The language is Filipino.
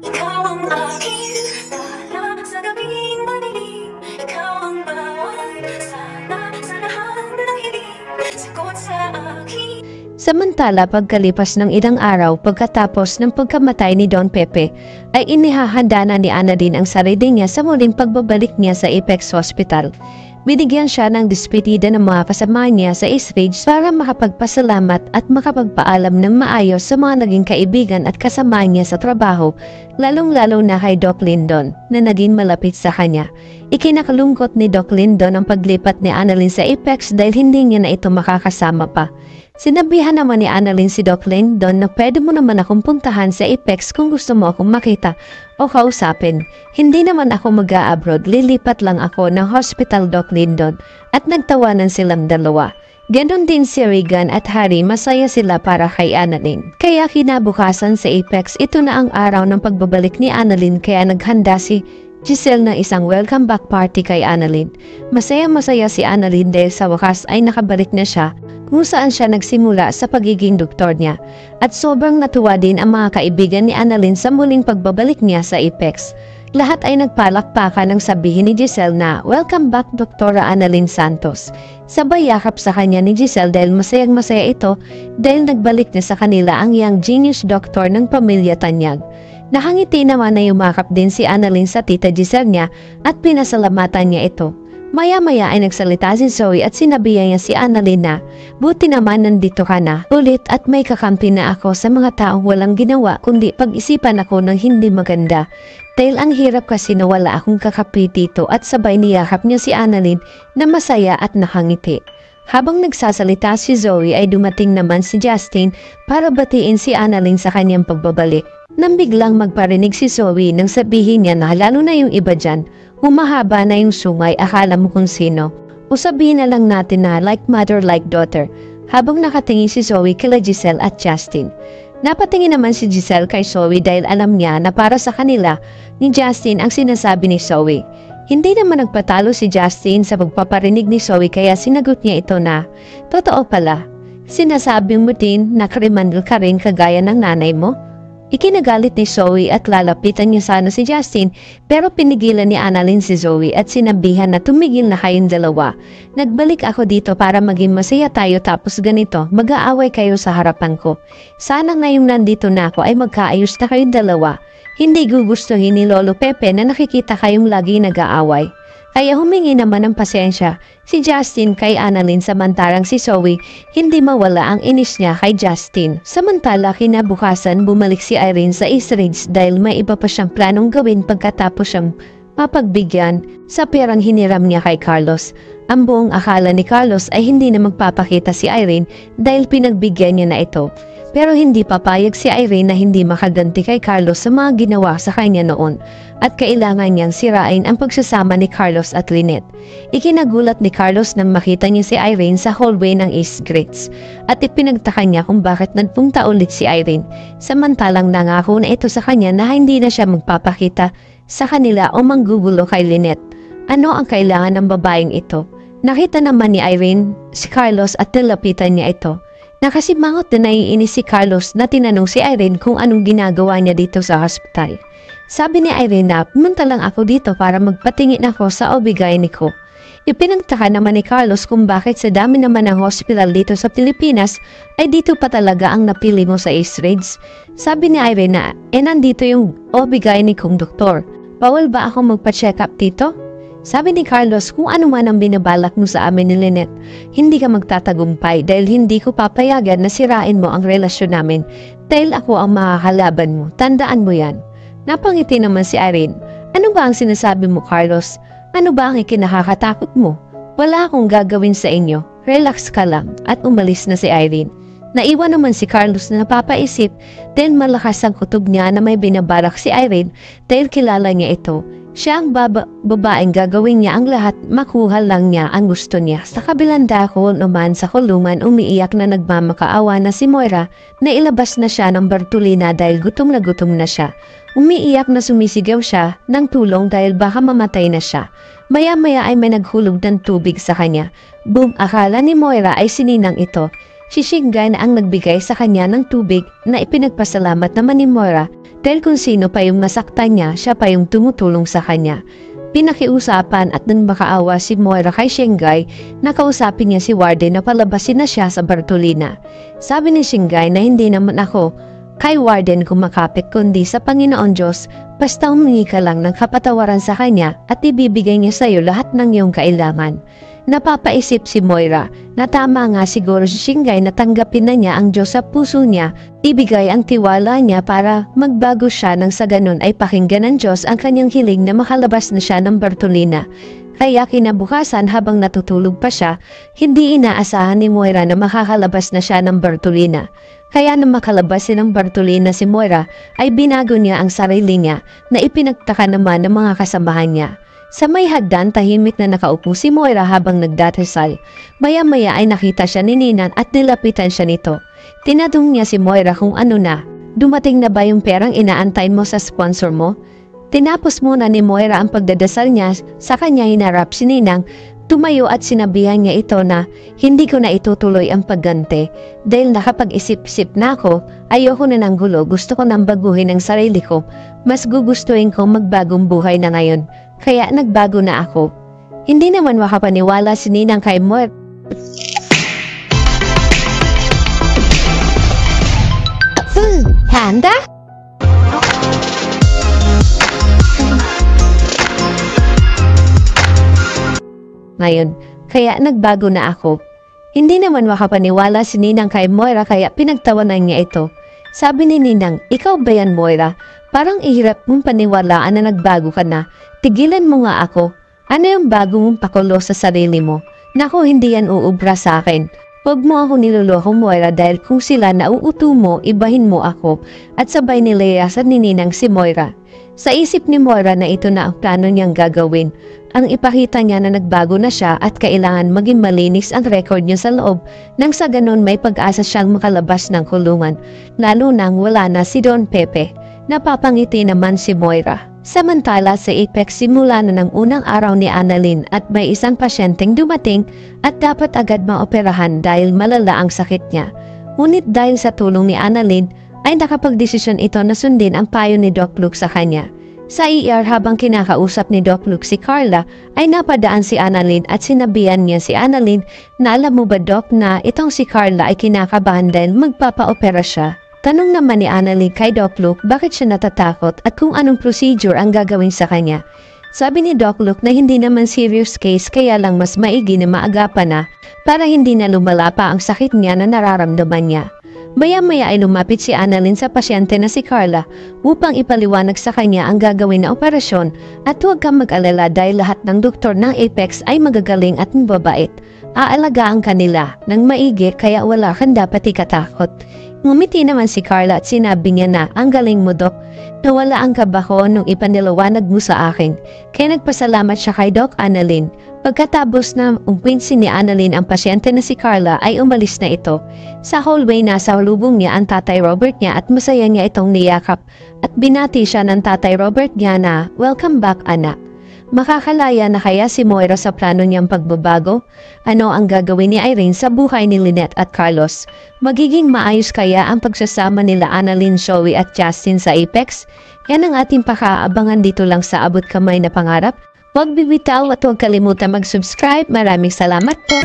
Ikaw ang aking bahala sa gabing madilim. Ikaw ang bawal sana sa lahat ng hiling. Sagot sa akin. Samantala, pagkalipas ng ilang araw pagkatapos ng pagkamatay ni Don Pepe, ay inihahanda na ni Annalyn ang sarili niya sa muling pagbabalik niya sa Apex Hospital. Binigyan siya ng despedida ng mga kasama niya sa East Ridge para makapagpasalamat at makapagpaalam ng maayos sa mga naging kaibigan at kasama niya sa trabaho, lalong-lalo na kay Doc Lyndon na naging malapit sa kanya. Ikinakalungkot ni Doc Lyndon ang paglipat ni Annalyn sa Apex dahil hindi niya na ito makakasama pa. Sinabihan naman ni Annalyn si Doc Lyndon na pwede mo naman akong puntahan sa Apex kung gusto mo akong makita o kausapin. Hindi naman ako mag-a-abroad, lilipat lang ako ng hospital, Doc Lyndon, at nagtawanan silang dalawa. Ganon din si Regan at Harry, masaya sila para kay Annalyn. Kaya kinabukasan sa Apex, ito na ang araw ng pagbabalik ni Annalyn kaya naghanda si Giselle ng isang welcome back party kay Annalyn. Masaya-masaya si Annalyn dahil sa wakas ay nakabalik na siya kung saan siya nagsimula sa pagiging doktor niya. At sobrang natuwa din ang mga kaibigan ni Annalyn sa muling pagbabalik niya sa Apex. Lahat ay nagpalakpakan ng sabihin ni Giselle na, "Welcome back, Dr. Annalyn Santos." Sabay yakap sa kanya ni Giselle dahil masayang-masaya ito dahil nagbalik na sa kanila ang young genius doctor ng pamilya Tanyag. Nakangiti naman na yumakap din si Annalyn sa tita Giselle niya at pinasalamatan niya ito. Maya-maya ay nagsalita si Zoe at sinabihan niya si Annalyn na, "Buti naman nandito ka na ulit at may kakampi na ako sa mga taong walang ginawa kundi pag-isipan ako ng hindi maganda. Dahil ang hirap kasi na wala akong kakapi dito," at sabay niyakap niya si Annalyn na masaya at nakangiti. Habang nagsasalita si Zoe ay dumating naman si Justin para batiin si Annalyn sa kanyang pagbabalik. Nang biglang magparinig si Zoe nang sabihin niya na lalo na yung iba dyan, humahaba na yung sungay, akala mo kung sino. O sabihin na lang natin na like mother like daughter, habang nakatingin si Zoe kila Giselle at Justin. Napatingin naman si Giselle kay Zoe dahil alam niya na para sa kanila ni Justin ang sinasabi ni Zoe. Hindi naman nagpatalo si Justin sa pagpaparinig ni Zoe kaya sinagot niya ito na, "Totoo pala, sinasabi mo din na kriminal ka rin kagaya ng nanay mo?" Ikinagalit ni Zoe at lalapitan niya sana si Justin pero pinigilan ni Annalyn si Zoe at sinabihan na tumigil na kayong dalawa. "Nagbalik ako dito para maging masaya tayo tapos ganito, mag-aaway kayo sa harapan ko. Sana ngayong nandito na ako ay magkaayos na kayong dalawa. Hindi gugustuhin ni Lolo Pepe na nakikita kayong lagi nag-aaway." Kaya humingi naman ng pasensya si Justin kay Annalyn samantalang si Zoe hindi mawala ang inis niya kay Justin. Samantala kinabukasan bumalik si Irene sa East Ridge dahil may iba pa siyang planong gawin pagkatapos siyang mapagbigyan sa perang hiniram niya kay Carlos. Ang buong akala ni Carlos ay hindi na magpapakita si Irene dahil pinagbigyan niya na ito. Pero hindi papayag si Irene na hindi makaganti kay Carlos sa mga ginawa sa kanya noon at kailangan niyang sirain ang pagsasama ni Carlos at Lynette. Ikinagulat ni Carlos nang makita niya si Irene sa hallway ng East Ridge at ipinagtaka niya kung bakit nagpunta ulit si Irene samantalang nangako na ito sa kanya na hindi na siya magpapakita sa kanila o manggugulo kay Lynette. Ano ang kailangan ng babaeng ito? Nakita naman ni Irene si Carlos at nilapitan niya ito. Nakasimangot na naiinis si Carlos na tinanong si Irene kung anong ginagawa niya dito sa hospital. Sabi ni Irene na pumunta lang ako dito para magpatingin ako sa OB-GYN ko. Ipinagtaka naman ni Carlos kung bakit sa dami naman ng hospital dito sa Pilipinas ay dito pa talaga ang napili mo sa East Ridge. Sabi ni Irene na nandito yung OB-GYN kong doktor. Bawal ba ako magpa-check up dito? Sabi ni Carlos, kung ano man ang binabalak mo sa amin ni Lynette, hindi ka magtatagumpay dahil hindi ko papayagan na sirain mo ang relasyon namin dahil ako ang makakalaban mo. Tandaan mo yan. Napangiti naman si Irene. Ano ba ang sinasabi mo, Carlos? Ano ba ang ikinakakatakot mo? Wala akong gagawin sa inyo. Relax ka lang. At umalis na si Irene. Naiwan naman si Carlos na napapaisip dahil malakas ang kutob niya na may binabalak si Irene dahil kilala niya ito. Siya ang babaeng gagawin niya ang lahat, makuha lang niya ang gusto niya. Sa kabilang dako naman sa kulungan, umiiyak na nagmamakaawa na si Moira na ilabas na siya ng Bartolina dahil gutom na siya. Umiiyak na sumisigaw siya ng tulong dahil baka mamatay na siya. Maya-maya ay may naghulog ng tubig sa kanya. Boom, akala ni Moira ay sininang ito. Si Shingai na ang nagbigay sa kanya ng tubig na ipinagpasalamat naman ni Moira dahil kung sino pa yung nasaktan niya, siya pa yung tumutulong sa kanya. Pinakiusapan at nang makaawa si Moira kay Shingai, nakausapin niya si Warden na palabasin na siya sa Bartolina. Sabi ni Shingai na hindi naman ako kay Warden kumakapit kundi sa Panginoon Diyos, basta humingi ka lang ng kapatawaran sa kanya at ibibigay niya sa iyo lahat ng iyong kailangan. Napapaisip si Moira na tama nga siguro si Shingai na tanggapin na niya ang Diyos sa puso niya, ibigay ang tiwala niya para magbago siya nang sa ganun ay pakinggan ng Diyos ang kanyang hiling na makalabas na siya ng Bartolina. Kaya kinabukasan habang natutulog pa siya, hindi inaasahan ni Moira na makakalabas na siya ng Bartolina. Kaya nang makalabas ng Bartolina si Moira ay binago niya ang sarili niya na ipinagtaka naman ng mga kasamahan niya. Sa may hagdan, tahimik na nakaupo si Moira habang nagdadasal. Maya-maya ay nakita siya ni Ninan at nilapitan siya nito. Tinanong niya si Moira kung ano na. Dumating na ba yung perang inaantayin mo sa sponsor mo? Tinapos muna ni Moira ang pagdadasal niya, sa kanya hinarap si Ninang. Tumayo at sinabihan niya ito na hindi ko na itutuloy ang pagganti dahil nakapag-isip-isip na ako, ayoko na ng gulo, gusto ko nang baguhin ang sarili ko. Mas gugustuhin kong magbagong buhay na ngayon, kaya nagbago na ako. Hindi naman makapaniwala si Ninang kay Moira. Handa? Ngayon, kaya nagbago na ako. Hindi naman makapaniwala si Ninang kay Moira kaya pinagtawanan niya ito. Sabi ni Ninang, ikaw ba yan Moira? Parang ihirap mong paniwalaan na nagbago ka na. Tigilan mo nga ako. Ano yung bago mong pakulo sa sarili mo? Naku, hindi yan uubra sa akin. Huwag mo ako niloloko Moira dahil kung sila nauuto mo, ibahin mo ako. At sabay nilayasan ni Ninang si Moira. Sa isip ni Moira na ito na ang plano niyang gagawin. Ang ipakita niya na nagbago na siya at kailangan maging malinis ang record niya sa loob nang sa ganon may pag-asa siyang makalabas ng kulungan, lalo nang wala na si Don Pepe. Napapangiti naman si Moira. Samantala sa Apex simula na ng unang araw ni Annalyn at may isang pasyenteng dumating at dapat agad maoperahan dahil malala ang sakit niya. Ngunit dahil sa tulong ni Annalyn ay nakapagdesisyon ito na sundin ang payo ni Doc Luke sa kanya. Sa ER habang kinakausap ni Doc Luke si Carla ay napadaan si Annalyn at sinabihan niya si Annalyn na alam mo ba Doc na itong si Carla ay kinakabahan dahil magpapa-opera siya. Tanong naman ni Annalyn kay Doc Luke bakit siya natatakot at kung anong procedure ang gagawin sa kanya. Sabi ni Doc Luke na hindi naman serious case kaya lang mas maigi na maagapan na para hindi na lumala pa ang sakit niya na nararamdaman niya. Maya-maya ay lumapit si Annalyn sa pasyente na si Carla upang ipaliwanag sa kanya ang gagawin na operasyon at huwag kang mag-alala dahil lahat ng doktor ng Apex ay magagaling at mababait. Aalagaan kanila ng maigi kaya wala kang dapat ikatakot. Ngumiti naman si Carla at sinabi niya na ang galing mo Doc. Nawala ang kaba ko nung ipanilawanag mo sa akin. Kaya nagpasalamat siya kay Doc Annalyn. Pagkatapos na umpinsin ni Annalyn ang pasyente na si Carla ay umalis na ito. Sa hallway nasa lubong niya ang tatay Robert niya at masaya niya itong niyakap at binati siya ng tatay Robert niya na welcome back anak. Makakalaya na kaya si Moira sa plano niyang pagbabago? Ano ang gagawin ni Irene sa buhay ni Lynette at Carlos? Magiging maayos kaya ang pagsasama nila Annalyn, Zoe at Justin sa Apex? Yan ang ating pakaabangan dito lang sa Abot Kamay na Pangarap. Huwag bibitaw at huwag kalimutan mag-subscribe. Maraming salamat po!